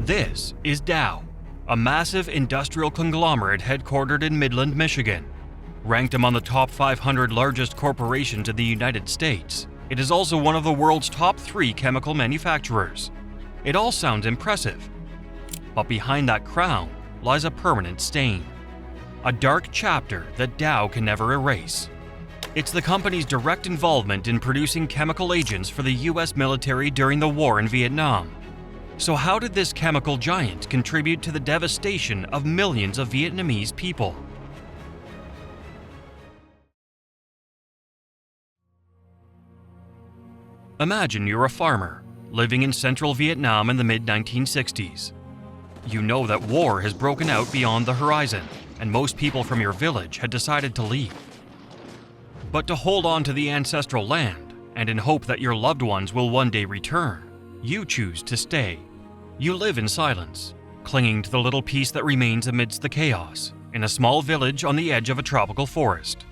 This is Dow, a massive industrial conglomerate headquartered in Midland, Michigan. Ranked among the top 500 largest corporations in the United States, it is also one of the world's top 3 chemical manufacturers. It all sounds impressive, but behind that crown lies a permanent stain. A dark chapter that Dow can never erase. It's the company's direct involvement in producing chemical agents for the US military during the war in Vietnam. So how did this chemical giant contribute to the devastation of millions of Vietnamese people? Imagine you're a farmer living in central Vietnam in the mid-1960s. You know that war has broken out beyond the horizon, and most people from your village had decided to leave. But to hold on to the ancestral land, and in hope that your loved ones will one day return, you choose to stay. You live in silence, clinging to the little piece that remains amidst the chaos, in a small village on the edge of a tropical forest.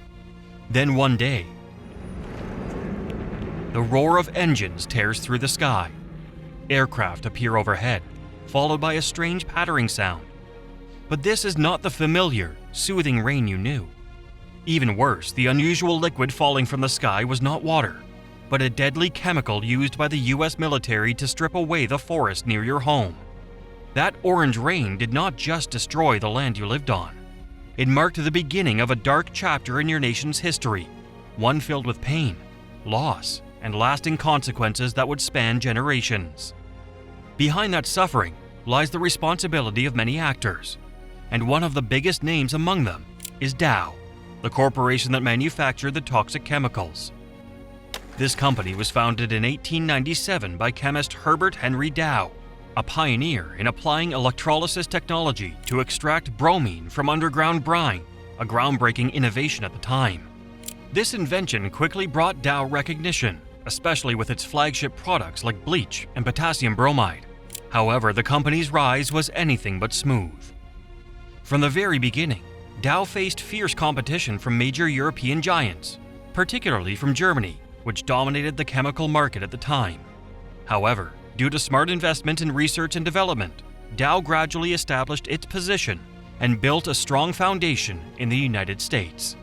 Then one day, the roar of engines tears through the sky. Aircraft appear overhead, followed by a strange pattering sound. But this is not the familiar, soothing rain you knew. Even worse, the unusual liquid falling from the sky was not water, but a deadly chemical used by the US military to strip away the forest near your home. That orange rain did not just destroy the land you lived on. It marked the beginning of a dark chapter in your nation's history, one filled with pain, loss, and lasting consequences that would span generations. Behind that suffering lies the responsibility of many actors, and one of the biggest names among them is Dow, the corporation that manufactured the toxic chemicals. This company was founded in 1897 by chemist Herbert Henry Dow, a pioneer in applying electrolysis technology to extract bromine from underground brine, a groundbreaking innovation at the time. This invention quickly brought Dow recognition, especially with its flagship products like bleach and potassium bromide. However, the company's rise was anything but smooth. From the very beginning, Dow faced fierce competition from major European giants, particularly from Germany, which dominated the chemical market at the time. However, due to smart investment in research and development, Dow gradually established its position and built a strong foundation in the United States.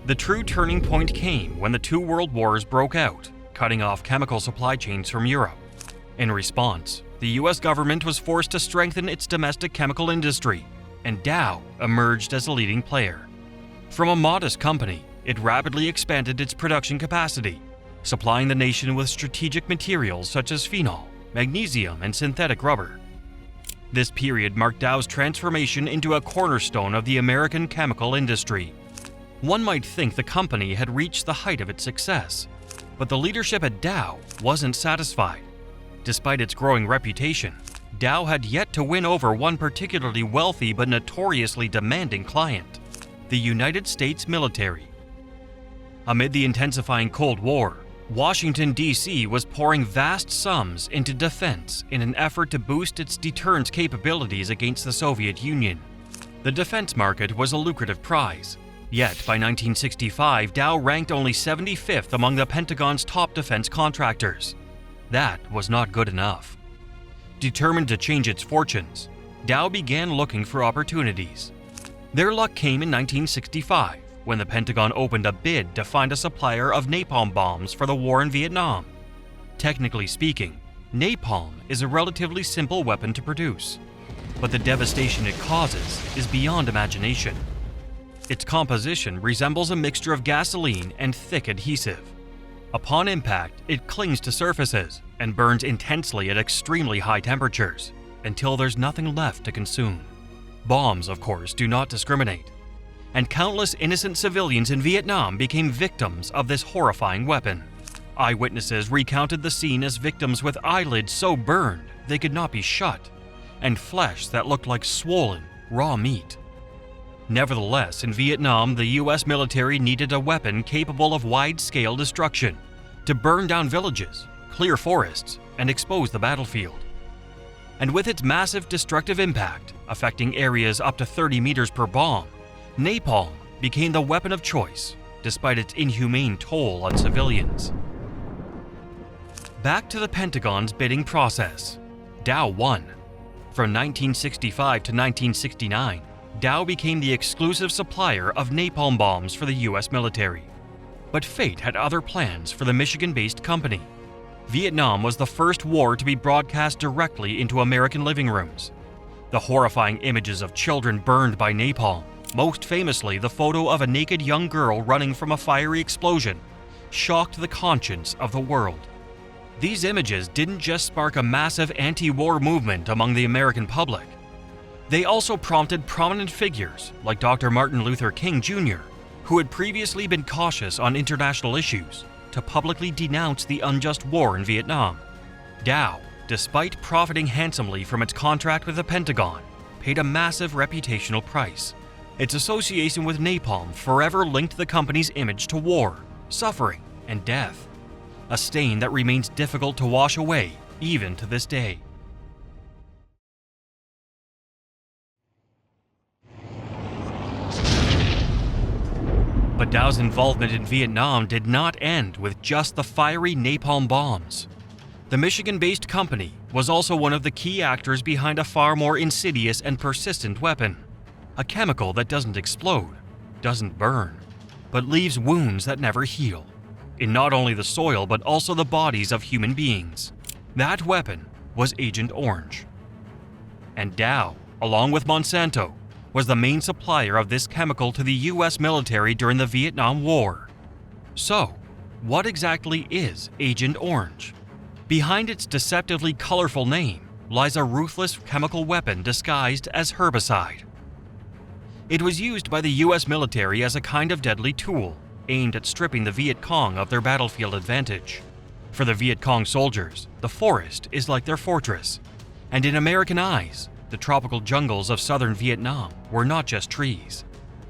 The true turning point came when the 2 world wars broke out, cutting off chemical supply chains from Europe. In response, the US government was forced to strengthen its domestic chemical industry, and Dow emerged as a leading player. From a modest company, it rapidly expanded its production capacity, supplying the nation with strategic materials such as phenol, magnesium, and synthetic rubber. This period marked Dow's transformation into a cornerstone of the American chemical industry. One might think the company had reached the height of its success, but the leadership at Dow wasn't satisfied. Despite its growing reputation, Dow had yet to win over one particularly wealthy but notoriously demanding client: the United States military. Amid the intensifying Cold War, Washington, D.C. was pouring vast sums into defense in an effort to boost its deterrence capabilities against the Soviet Union. The defense market was a lucrative prize. Yet, by 1965, Dow ranked only 75th among the Pentagon's top defense contractors. That was not good enough. Determined to change its fortunes, Dow began looking for opportunities. Their luck came in 1965, when the Pentagon opened a bid to find a supplier of napalm bombs for the war in Vietnam. Technically speaking, napalm is a relatively simple weapon to produce, but the devastation it causes is beyond imagination. Its composition resembles a mixture of gasoline and thick adhesive. Upon impact, it clings to surfaces and burns intensely at extremely high temperatures until there's nothing left to consume. Bombs, of course, do not discriminate, and countless innocent civilians in Vietnam became victims of this horrifying weapon. Eyewitnesses recounted the scene as victims with eyelids so burned they could not be shut, and flesh that looked like swollen, raw meat. Nevertheless, in Vietnam, the US military needed a weapon capable of wide-scale destruction to burn down villages, clear forests, and expose the battlefield. And with its massive destructive impact, affecting areas up to 30 meters per bomb, napalm became the weapon of choice, despite its inhumane toll on civilians. Back to the Pentagon's bidding process. Dow won. From 1965 to 1969, Dow became the exclusive supplier of napalm bombs for the US military. But fate had other plans for the Michigan-based company. Vietnam was the first war to be broadcast directly into American living rooms. The horrifying images of children burned by napalm, most famously the photo of a naked young girl running from a fiery explosion, shocked the conscience of the world. These images didn't just spark a massive anti-war movement among the American public. They also prompted prominent figures like Dr. Martin Luther King Jr., who had previously been cautious on international issues, to publicly denounce the unjust war in Vietnam. Dow, despite profiting handsomely from its contract with the Pentagon, paid a massive reputational price. Its association with napalm forever linked the company's image to war, suffering, and death, a stain that remains difficult to wash away even to this day. But Dow's involvement in Vietnam did not end with just the fiery napalm bombs. The Michigan-based company was also one of the key actors behind a far more insidious and persistent weapon, a chemical that doesn't explode, doesn't burn, but leaves wounds that never heal, in not only the soil but also the bodies of human beings. That weapon was Agent Orange. And Dow, along with Monsanto, was the main supplier of this chemical to the US military during the Vietnam War. So, what exactly is Agent Orange? Behind its deceptively colorful name lies a ruthless chemical weapon disguised as herbicide. It was used by the US military as a kind of deadly tool, aimed at stripping the Viet Cong of their battlefield advantage. For the Viet Cong soldiers, the forest is like their fortress, and in American eyes, the tropical jungles of southern Vietnam were not just trees.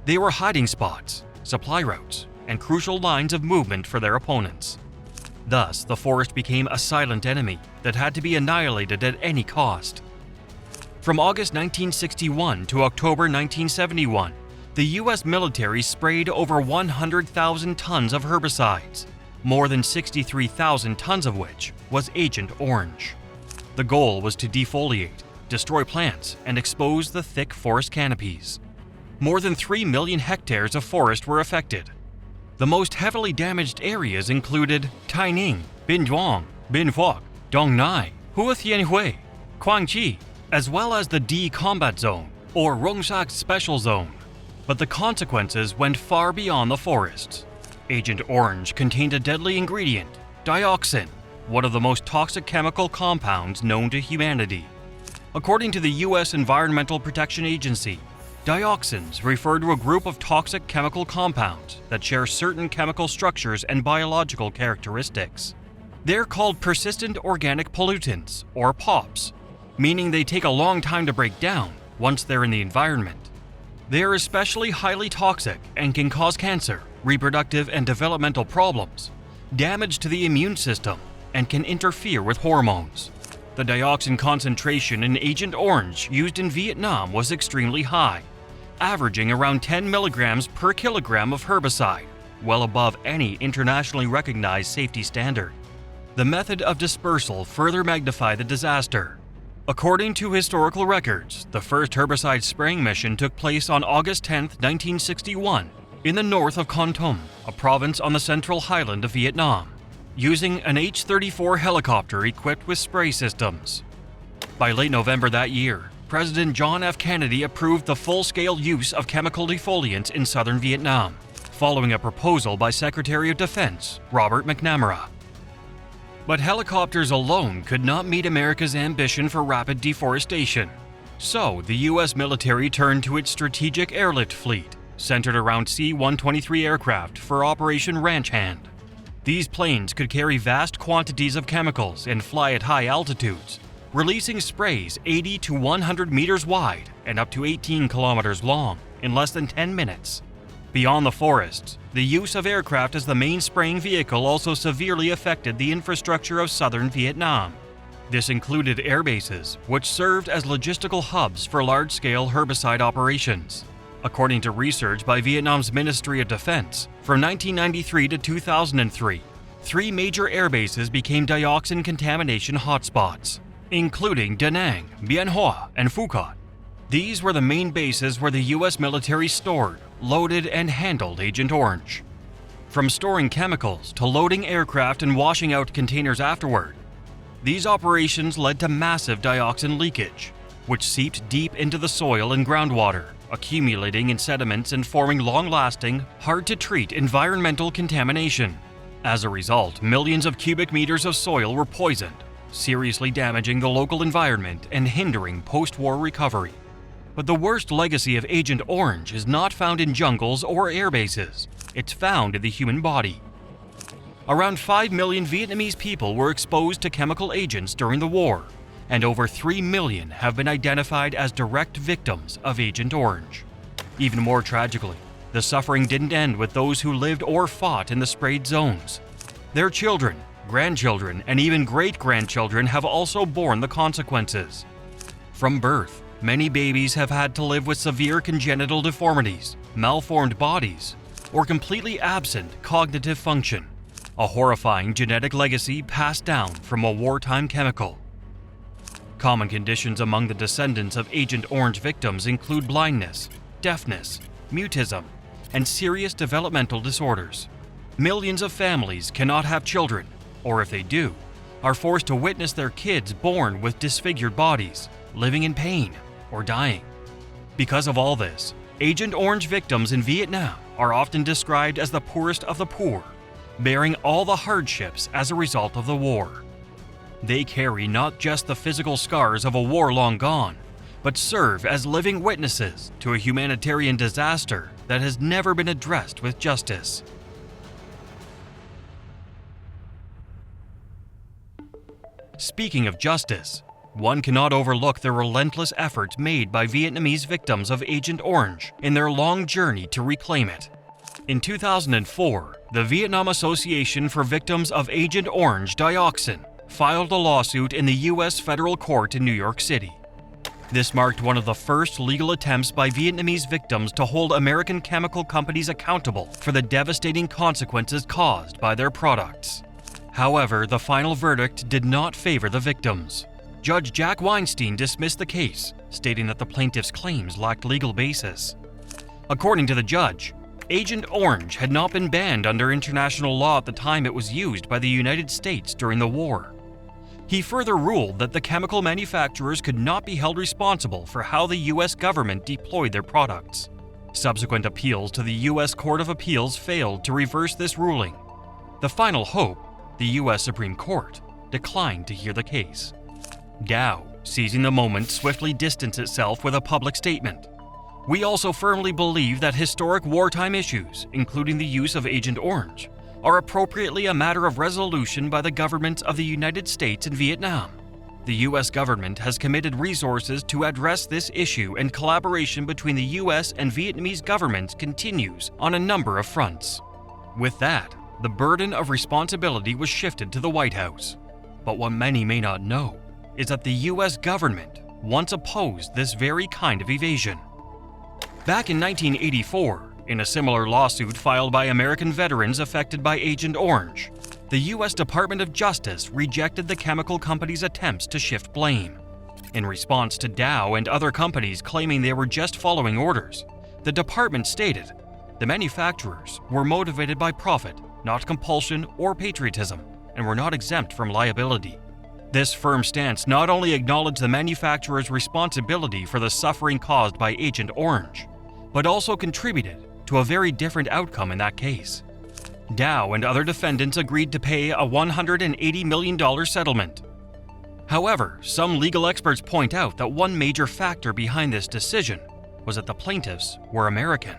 They were hiding spots, supply routes, and crucial lines of movement for their opponents. Thus, the forest became a silent enemy that had to be annihilated at any cost. From August 1961 to October 1971, the US military sprayed over 100,000 tons of herbicides, more than 63,000 tons of which was Agent Orange. The goal was to defoliate, destroy plants, and expose the thick forest canopies. More than 3 million hectares of forest were affected. The most heavily damaged areas included Tai Ninh, Binh Duong, Binh Phuoc, Dong Nai, Hua Thien Hui, Quang Chi, as well as the D Combat Zone, or Rong Shak Special Zone. But the consequences went far beyond the forests. Agent Orange contained a deadly ingredient, dioxin, one of the most toxic chemical compounds known to humanity. According to the US Environmental Protection Agency, dioxins refer to a group of toxic chemical compounds that share certain chemical structures and biological characteristics. They're called persistent organic pollutants, or POPs, meaning they take a long time to break down once they're in the environment. They are especially highly toxic and can cause cancer, reproductive and developmental problems, damage to the immune system, and can interfere with hormones. The dioxin concentration in Agent Orange used in Vietnam was extremely high, averaging around 10 milligrams per kilogram of herbicide, well above any internationally recognized safety standard. The method of dispersal further magnified the disaster. According to historical records, the first herbicide spraying mission took place on August 10, 1961, in the north of Kon Tum, a province on the central highland of Vietnam, using an H-34 helicopter equipped with spray systems. By late November that year, President John F. Kennedy approved the full-scale use of chemical defoliants in southern Vietnam, following a proposal by Secretary of Defense Robert McNamara. But helicopters alone could not meet America's ambition for rapid deforestation. So the US military turned to its strategic airlift fleet, centered around C-123 aircraft for Operation Ranch Hand. These planes could carry vast quantities of chemicals and fly at high altitudes, releasing sprays 80 to 100 meters wide and up to 18 kilometers long in less than 10 minutes. Beyond the forests, the use of aircraft as the main spraying vehicle also severely affected the infrastructure of southern Vietnam. This included air bases, which served as logistical hubs for large-scale herbicide operations. According to research by Vietnam's Ministry of Defense, from 1993 to 2003, 3 major air bases became dioxin contamination hotspots. including Da Nang, Bien Hoa, and Phu Quoc. These were the main bases where the US military stored, loaded, and handled Agent Orange. From storing chemicals to loading aircraft and washing out containers afterward, these operations led to massive dioxin leakage, which seeped deep into the soil and groundwater, accumulating in sediments and forming long-lasting, hard-to-treat environmental contamination. As a result, millions of cubic meters of soil were poisoned, seriously damaging the local environment and hindering post-war recovery. But the worst legacy of Agent Orange is not found in jungles or air bases. It's found in the human body. Around 5 million Vietnamese people were exposed to chemical agents during the war, and over 3 million have been identified as direct victims of Agent Orange. Even more tragically, the suffering didn't end with those who lived or fought in the sprayed zones. Their children, grandchildren, and even great-grandchildren have also borne the consequences. From birth, many babies have had to live with severe congenital deformities, malformed bodies, or completely absent cognitive function, a horrifying genetic legacy passed down from a wartime chemical. Common conditions among the descendants of Agent Orange victims include blindness, deafness, mutism, and serious developmental disorders. Millions of families cannot have children, or if they do, are forced to witness their kids born with disfigured bodies, living in pain, or dying. Because of all this, Agent Orange victims in Vietnam are often described as the poorest of the poor, bearing all the hardships as a result of the war. They carry not just the physical scars of a war long gone, but serve as living witnesses to a humanitarian disaster that has never been addressed with justice. Speaking of justice, one cannot overlook the relentless efforts made by Vietnamese victims of Agent Orange in their long journey to reclaim it. In 2004, the Vietnam Association for Victims of Agent Orange Dioxin filed a lawsuit in the U.S. federal court in New York City. This marked one of the first legal attempts by Vietnamese victims to hold American chemical companies accountable for the devastating consequences caused by their products. However, the final verdict did not favor the victims. Judge Jack Weinstein dismissed the case, stating that the plaintiffs' claims lacked legal basis. According to the judge, Agent Orange had not been banned under international law at the time it was used by the United States during the war. He further ruled that the chemical manufacturers could not be held responsible for how the U.S. government deployed their products. Subsequent appeals to the U.S. Court of Appeals failed to reverse this ruling. The final hope, the U.S. Supreme Court, declined to hear the case. Dow, seizing the moment, swiftly distanced itself with a public statement. We also firmly believe that historic wartime issues, including the use of Agent Orange, are appropriately a matter of resolution by the governments of the United States and Vietnam. The U.S. government has committed resources to address this issue, and collaboration between the U.S. and Vietnamese governments continues on a number of fronts. With that, the burden of responsibility was shifted to the White House. But what many may not know is that the U.S. government once opposed this very kind of evasion. Back in 1984, in a similar lawsuit filed by American veterans affected by Agent Orange, the U.S. Department of Justice rejected the chemical company's attempts to shift blame. In response to Dow and other companies claiming they were just following orders, the department stated the manufacturers were motivated by profit, not compulsion or patriotism, and were not exempt from liability. This firm stance not only acknowledged the manufacturer's responsibility for the suffering caused by Agent Orange, but also contributed to a very different outcome in that case. Dow and other defendants agreed to pay a $180 million settlement. However, some legal experts point out that one major factor behind this decision was that the plaintiffs were American.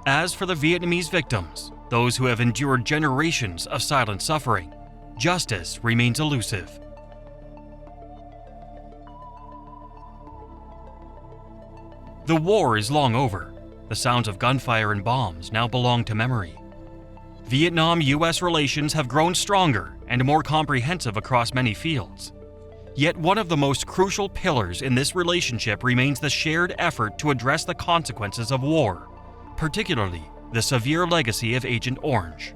As for the Vietnamese victims, those who have endured generations of silent suffering, justice remains elusive. The war is long over. The sounds of gunfire and bombs now belong to memory. Vietnam-US relations have grown stronger and more comprehensive across many fields. Yet one of the most crucial pillars in this relationship remains the shared effort to address the consequences of war, particularly the severe legacy of Agent Orange.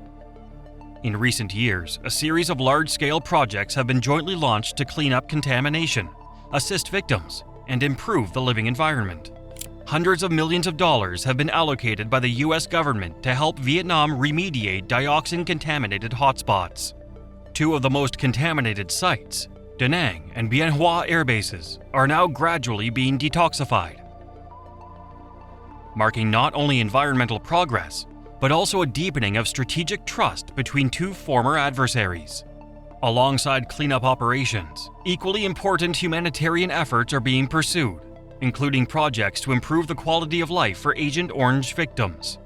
In recent years, a series of large-scale projects have been jointly launched to clean up contamination, assist victims, and improve the living environment. Hundreds of millions of dollars have been allocated by the US government to help Vietnam remediate dioxin-contaminated hotspots. Two of the most contaminated sites, Da Nang and Bien Hoa air bases, are now gradually being detoxified, marking not only environmental progress, but also a deepening of strategic trust between two former adversaries. Alongside cleanup operations, equally important humanitarian efforts are being pursued, including projects to improve the quality of life for Agent Orange victims.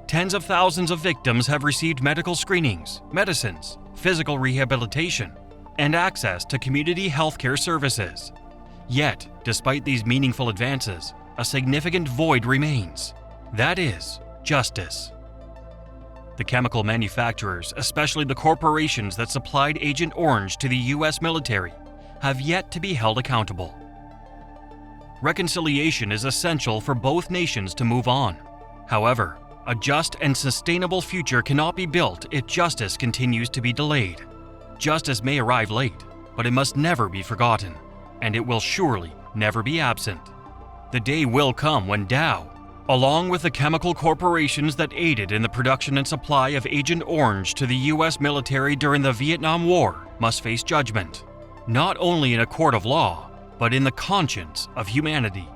Tens of thousands of victims have received medical screenings, medicines, physical rehabilitation, and access to community healthcare services. Yet, despite these meaningful advances, a significant void remains. That is, justice. The chemical manufacturers, especially the corporations that supplied Agent Orange to the US military, have yet to be held accountable. Reconciliation is essential for both nations to move on. However, a just and sustainable future cannot be built if justice continues to be delayed. Justice may arrive late, but it must never be forgotten, and it will surely never be absent. The day will come when Dow, along with the chemical corporations that aided in the production and supply of Agent Orange to the US military during the Vietnam War, must face judgment, not only in a court of law, but in the conscience of humanity.